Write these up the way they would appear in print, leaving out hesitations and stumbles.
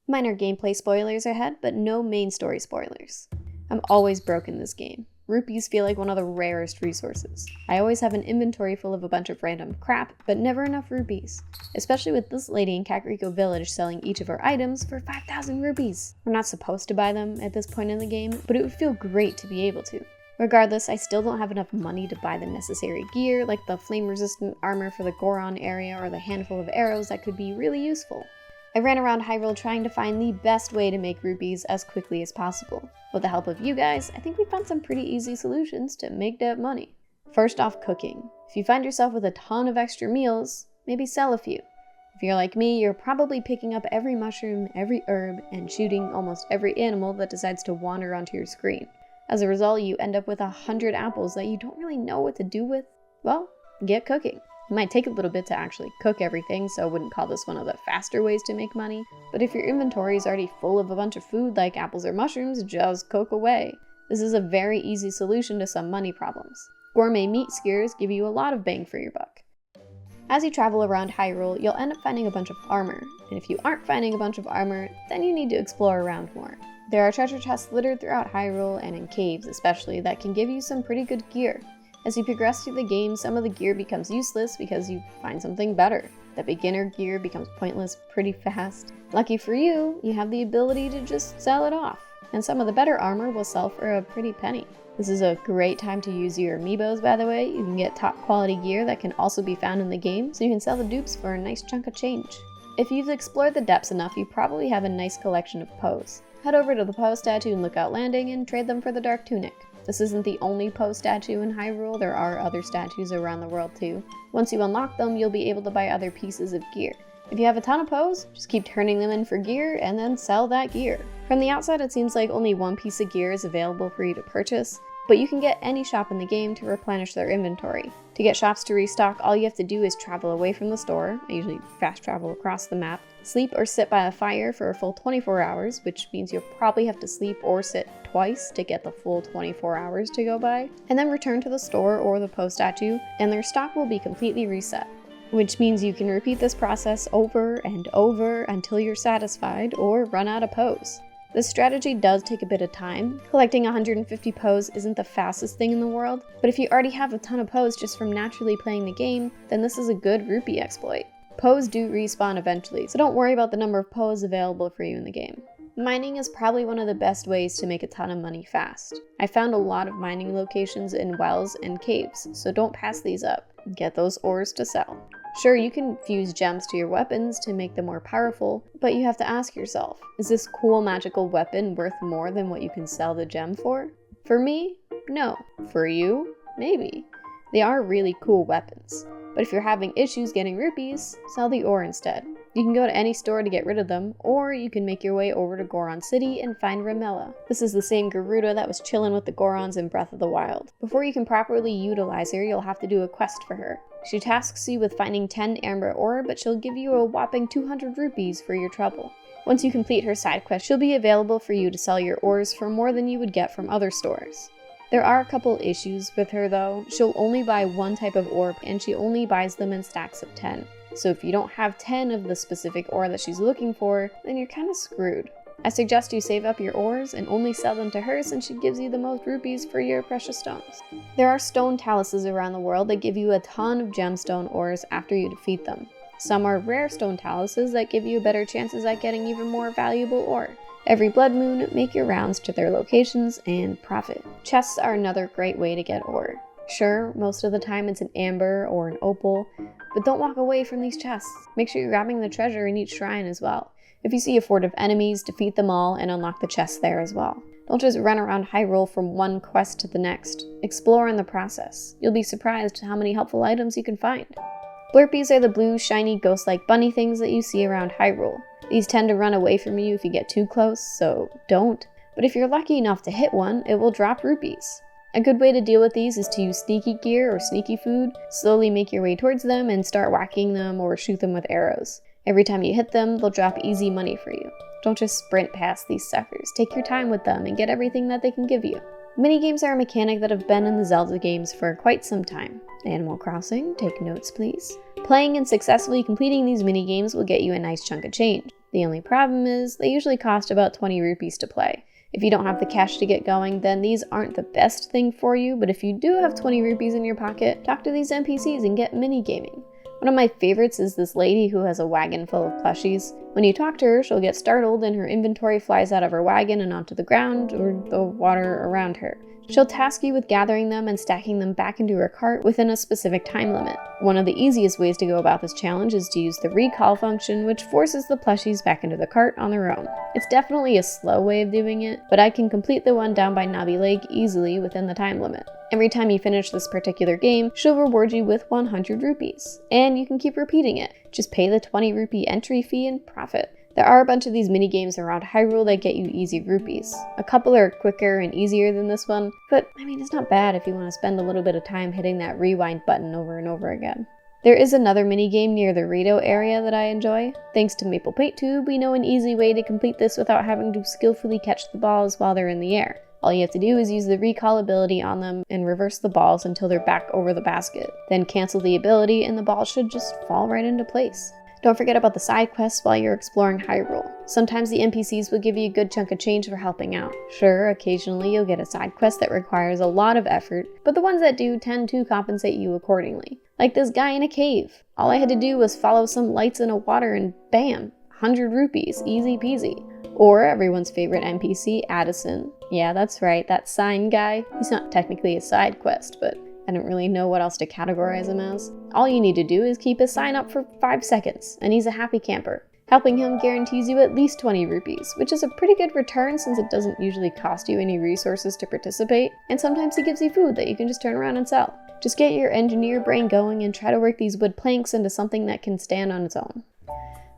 Minor gameplay spoilers ahead, but no main story spoilers. I'm always broke in this game. Rupees feel like one of the rarest resources. I always have an inventory full of a bunch of random crap, but never enough rupees. Especially with this lady in Kakariko Village selling each of her items for 5,000 rupees. We're not supposed to buy them at this point in the game, but it would feel great to be able to. Regardless, I still don't have enough money to buy the necessary gear, like the flame-resistant armor for the Goron area or the handful of arrows that could be really useful. I ran around Hyrule trying to find the best way to make rupees as quickly as possible. With the help of you guys, I think we found some pretty easy solutions to make that money. First off, cooking. If you find yourself with a ton of extra meals, maybe sell a few. If you're like me, you're probably picking up every mushroom, every herb, and shooting almost every animal that decides to wander onto your screen. As a result, you end up with 100 apples that you don't really know what to do with. Well, get cooking. It might take a little bit to actually cook everything, so I wouldn't call this one of the faster ways to make money. But if your inventory is already full of a bunch of food like apples or mushrooms, just cook away. This is a very easy solution to some money problems. Gourmet meat skewers give you a lot of bang for your buck. As you travel around Hyrule, you'll end up finding a bunch of armor, and if you aren't finding a bunch of armor, then you need to explore around more. There are treasure chests littered throughout Hyrule and in caves especially that can give you some pretty good gear. As you progress through the game, some of the gear becomes useless because you find something better. The beginner gear becomes pointless pretty fast. Lucky for you, you have the ability to just sell it off, and some of the better armor will sell for a pretty penny. This is a great time to use your amiibos, by the way. You can get top quality gear that can also be found in the game, so you can sell the dupes for a nice chunk of change. If you've explored the depths enough, you probably have a nice collection of Poes. Head over to the Poe statue in Lookout Landing and trade them for the Dark Tunic. This isn't the only Poe statue in Hyrule, there are other statues around the world too. Once you unlock them, you'll be able to buy other pieces of gear. If you have a ton of Poes, just keep turning them in for gear and then sell that gear. From the outside, it seems like only one piece of gear is available for you to purchase, but you can get any shop in the game to replenish their inventory. To get shops to restock, all you have to do is travel away from the store, I usually fast travel across the map, sleep or sit by a fire for a full 24 hours, which means you'll probably have to sleep or sit twice to get the full 24 hours to go by, and then return to the store or the Poe statue, and their stock will be completely reset. Which means you can repeat this process over and over until you're satisfied or run out of Poes. This strategy does take a bit of time. Collecting 150 Poes isn't the fastest thing in the world, but if you already have a ton of Poes just from naturally playing the game, then this is a good rupee exploit. Poes do respawn eventually, so don't worry about the number of Poes available for you in the game. Mining is probably one of the best ways to make a ton of money fast. I found a lot of mining locations in wells and caves, so don't pass these up. Get those ores to sell. Sure, you can fuse gems to your weapons to make them more powerful, but you have to ask yourself, is this cool magical weapon worth more than what you can sell the gem for? For me, no. For you, maybe. They are really cool weapons. But if you're having issues getting rupees, sell the ore instead. You can go to any store to get rid of them, or you can make your way over to Goron City and find Ramella. This is the same Garuda that was chilling with the Gorons in Breath of the Wild. Before you can properly utilize her, you'll have to do a quest for her. She tasks you with finding 10 amber ore, but she'll give you a whopping 200 rupees for your trouble. Once you complete her side quest, she'll be available for you to sell your ores for more than you would get from other stores. There are a couple issues with her though. She'll only buy one type of ore, and she only buys them in stacks of 10. So if you don't have 10 of the specific ore that she's looking for, then you're kinda screwed. I suggest you save up your ores and only sell them to her since she gives you the most rupees for your precious stones. There are stone taluses around the world that give you a ton of gemstone ores after you defeat them. Some are rare stone taluses that give you better chances at getting even more valuable ore. Every blood moon, make your rounds to their locations and profit. Chests are another great way to get ore. Sure, most of the time it's an amber or an opal, but don't walk away from these chests. Make sure you're grabbing the treasure in each shrine as well. If you see a fort of enemies, defeat them all and unlock the chests there as well. Don't just run around Hyrule from one quest to the next. Explore in the process. You'll be surprised how many helpful items you can find. Blurpies are the blue, shiny, ghost-like bunny things that you see around Hyrule. These tend to run away from you if you get too close, so don't. But if you're lucky enough to hit one, it will drop rupees. A good way to deal with these is to use sneaky gear or sneaky food, slowly make your way towards them and start whacking them or shoot them with arrows. Every time you hit them, they'll drop easy money for you. Don't just sprint past these suckers, take your time with them and get everything that they can give you. Minigames are a mechanic that have been in the Zelda games for quite some time. Animal Crossing, take notes please. Playing and successfully completing these minigames will get you a nice chunk of change. The only problem is, they usually cost about 20 rupees to play. If you don't have the cash to get going, then these aren't the best thing for you, but if you do have 20 rupees in your pocket, talk to these NPCs and get mini-gaming. One of my favorites is this lady who has a wagon full of plushies. When you talk to her, she'll get startled and her inventory flies out of her wagon and onto the ground or the water around her. She'll task you with gathering them and stacking them back into her cart within a specific time limit. One of the easiest ways to go about this challenge is to use the recall function, which forces the plushies back into the cart on their own. It's definitely a slow way of doing it, but I can complete the one down by Nabi Lake easily within the time limit. Every time you finish this particular game, she'll reward you with 100 rupees, and you can keep repeating it. Just pay the 20 rupee entry fee and profit. There are a bunch of these mini-games around Hyrule that get you easy rupees. A couple are quicker and easier than this one, but I mean, it's not bad if you want to spend a little bit of time hitting that rewind button over and over again. There is another mini-game near the Rito area that I enjoy. Thanks to Maple Paint Tube, we know an easy way to complete this without having to skillfully catch the balls while they're in the air. All you have to do is use the recall ability on them and reverse the balls until they're back over the basket. Then cancel the ability and the ball should just fall right into place. Don't forget about the side quests while you're exploring Hyrule. Sometimes the NPCs will give you a good chunk of change for helping out. Sure, occasionally you'll get a side quest that requires a lot of effort, but the ones that do tend to compensate you accordingly. Like this guy in a cave. All I had to do was follow some lights in a water and bam, 100 rupees, easy peasy. Or everyone's favorite NPC, Addison. Yeah, that's right, that sign guy. He's not technically a side quest, but I don't really know what else to categorize him as. All you need to do is keep his sign up for 5 seconds, and he's a happy camper. Helping him guarantees you at least 20 rupees, which is a pretty good return since it doesn't usually cost you any resources to participate, and sometimes he gives you food that you can just turn around and sell. Just get your engineer brain going and try to work these wood planks into something that can stand on its own.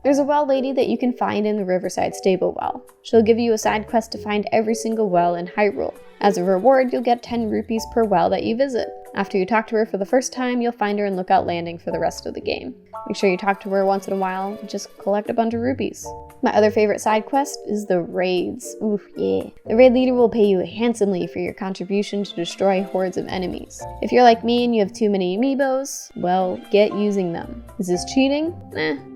There's a well lady that you can find in the Riverside Stable Well. She'll give you a side quest to find every single well in Hyrule. As a reward, you'll get 10 rupees per well that you visit. After you talk to her for the first time, you'll find her in Lookout Landing for the rest of the game. Make sure you talk to her once in a while and just collect a bunch of rupees. My other favorite side quest is the raids. Oof, yeah. The raid leader will pay you handsomely for your contribution to destroy hordes of enemies. If you're like me and you have too many amiibos, well, get using them. Is this cheating?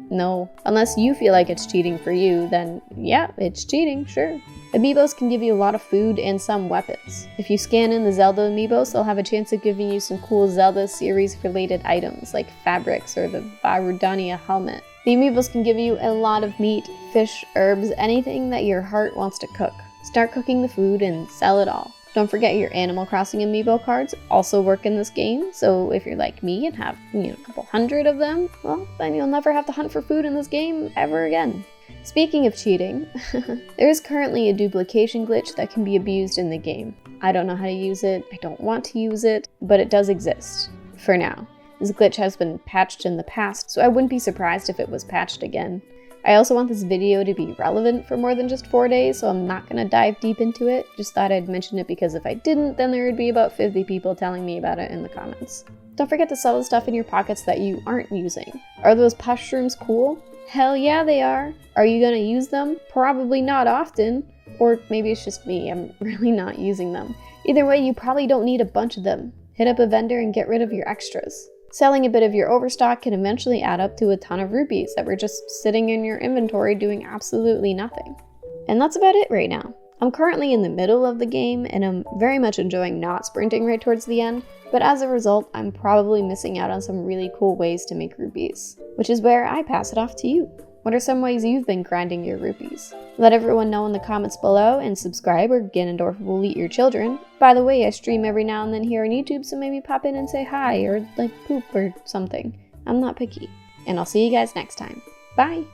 No. Unless you feel like it's cheating for you, then yeah, it's cheating, sure. Amiibos can give you a lot of food and some weapons. If you scan in the Zelda amiibos, they'll have a chance of giving you some cool Zelda series related items like fabrics or the Varudania helmet. The amiibos can give you a lot of meat, fish, herbs, anything that your heart wants to cook. Start cooking the food and sell it all. Don't forget your Animal Crossing amiibo cards also work in this game, so if you're like me and have a couple hundred of them, well, then you'll never have to hunt for food in this game ever again. Speaking of cheating, there is currently a duplication glitch that can be abused in the game. I don't know how to use it, I don't want to use it, but it does exist. For now. This glitch has been patched in the past, so I wouldn't be surprised if it was patched again. I also want this video to be relevant for more than just 4 days, so I'm not going to dive deep into it. Just thought I'd mention it because if I didn't, then there would be about 50 people telling me about it in the comments. Don't forget to sell the stuff in your pockets that you aren't using. Are those mushrooms cool? Hell yeah, they are. Are you gonna use them? Probably not often. Or maybe it's just me, I'm really not using them. Either way, you probably don't need a bunch of them. Hit up a vendor and get rid of your extras. Selling a bit of your overstock can eventually add up to a ton of rupees that were just sitting in your inventory doing absolutely nothing. And that's about it right now. I'm currently in the middle of the game and I'm very much enjoying not sprinting right towards the end, but as a result, I'm probably missing out on some really cool ways to make rupees, which is where I pass it off to you. What are some ways you've been grinding your rupees? Let everyone know in the comments below, and subscribe or Ganondorf will eat your children. By the way, I stream every now and then here on YouTube, so maybe pop in and say hi, or like poop or something. I'm not picky. And I'll see you guys next time. Bye!